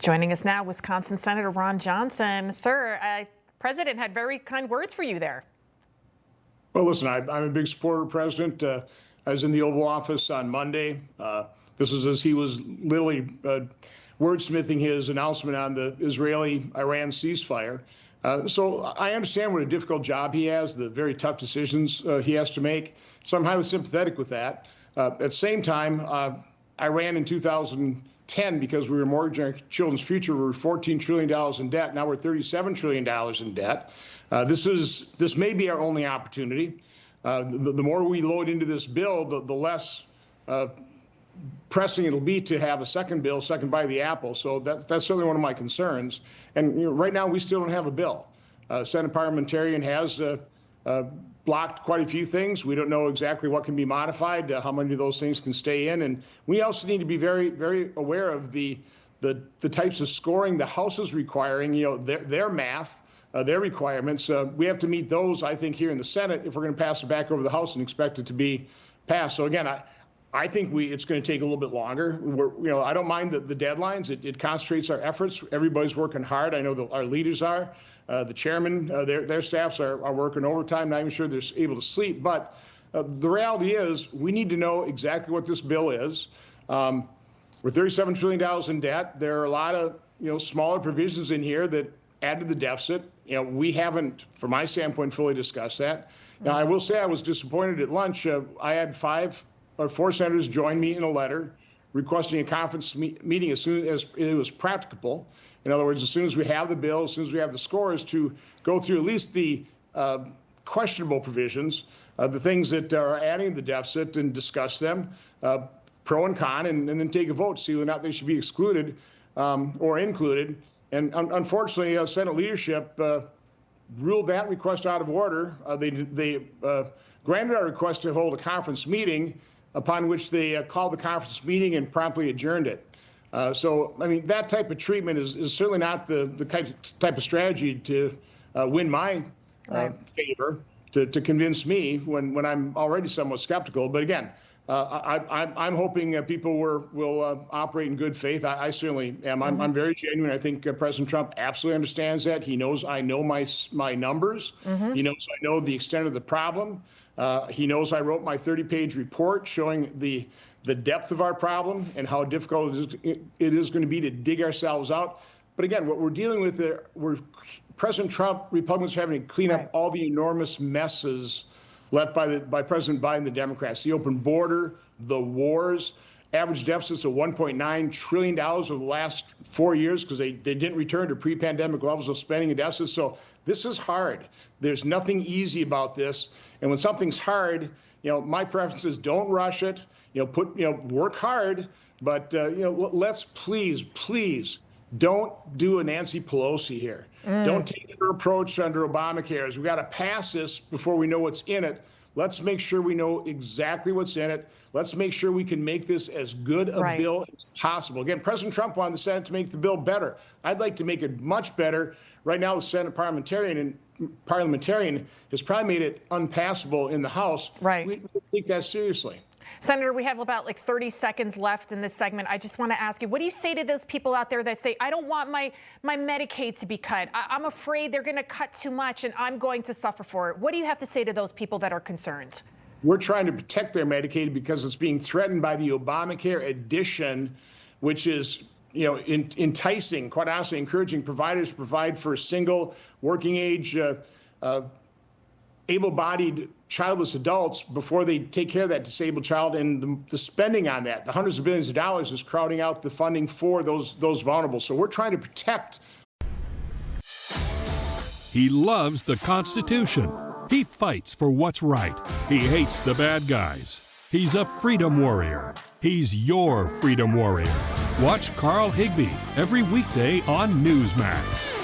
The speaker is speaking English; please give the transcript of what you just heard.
Joining us now, Wisconsin Senator Ron Johnson. Sir, President had very kind words for you there. Well, listen, I'm a big supporter of the president. I was in the Oval Office on Monday. This was as he was literally wordsmithing his announcement on the Israeli-Iran ceasefire. So I understand what a difficult job he has, the very tough decisions he has to make. So I'm highly sympathetic with that. At the same time, Iran in 2010, because we were mortgaging our children's future, we were $14 trillion in debt. Now we're $37 trillion in debt. This may be our only opportunity. The more we load into this bill, the less pressing it'll be to have a second bill, second bite of the apple. So that's certainly one of my concerns. And right now we still don't have a bill. Senate parliamentarian has blocked quite a few things. We don't know exactly what can be modified, how many of those things can stay in. And we also need to be very, very aware of the types of scoring the House is requiring, their math, their requirements. We have to meet those, I think, here in the Senate if we're going to pass it back over the House and expect it to be passed. So again, I think it's going to take a little bit longer. I don't mind the deadlines. It concentrates our efforts. Everybody's working hard. I know that our leaders are. The chairman, their staffs are working overtime. Not even sure they're able to sleep. But the reality is we need to know exactly what this bill is. We're $37 trillion in debt. There are a lot of smaller provisions in here that add to the deficit. We haven't, from my standpoint, fully discussed that. Now, I will say I was disappointed at lunch. I had four senators join me in a letter requesting a conference meeting as soon as it was practicable. In other words, as soon as we have the bill, as soon as we have the scores, to go through at least the questionable provisions, the things that are adding to the deficit, and discuss them, pro and con, and then take a vote to see whether or not they should be excluded or included. And unfortunately, Senate leadership ruled that request out of order. They granted our request to hold a conference meeting, upon which they called the conference meeting and promptly adjourned it. So, I mean, that type of treatment is certainly not the type of strategy to win my favor, to convince me when I'm already somewhat skeptical. But again, I'm hoping people will operate in good faith. I certainly am. I'm very genuine. I think President Trump absolutely understands that. He knows I know my numbers. He knows I know the extent of the problem. He knows I wrote my 30-page report showing the depth of our problem and how difficult it is going to be to dig ourselves out. But again, what we're dealing with, President Trump, Republicans are having to clean up all the enormous messes left by President Biden, the Democrats, the open border, the wars, average deficits of $1.9 trillion over the last 4 years because they didn't return to pre-pandemic levels of spending and deficits. So this is hard. There's nothing easy about this. And when something's hard, my preference is don't rush it. Work hard, but let's please don't do a Nancy Pelosi here. Don't take her approach under Obamacare. We've got to pass this before we know what's in it. Let's make sure we know exactly what's in it. Let's make sure we can make this as good a bill as possible. Again, President Trump wanted the Senate to make the bill better. I'd like to make it much better. Right now, the Senate parliamentarian has probably made it unpassable in the House. We take that seriously. Senator, we have about 30 seconds left in this segment. I just want to ask you, what do you say to those people out there that say, I don't want my Medicaid to be cut. I'm afraid they're going to cut too much and I'm going to suffer for it. What do you have to say to those people that are concerned? We're trying to protect their Medicaid because it's being threatened by the Obamacare addition, which is enticing, quite honestly, encouraging providers to provide for single working age able-bodied childless adults before they take care of that disabled child, and the spending on that, the hundreds of billions of dollars, is crowding out the funding for those vulnerable. So we're trying to protect. He loves the Constitution. He fights for what's right. He hates the bad guys. He's a freedom warrior. He's your freedom warrior. Watch Carl Higbie every weekday on Newsmax.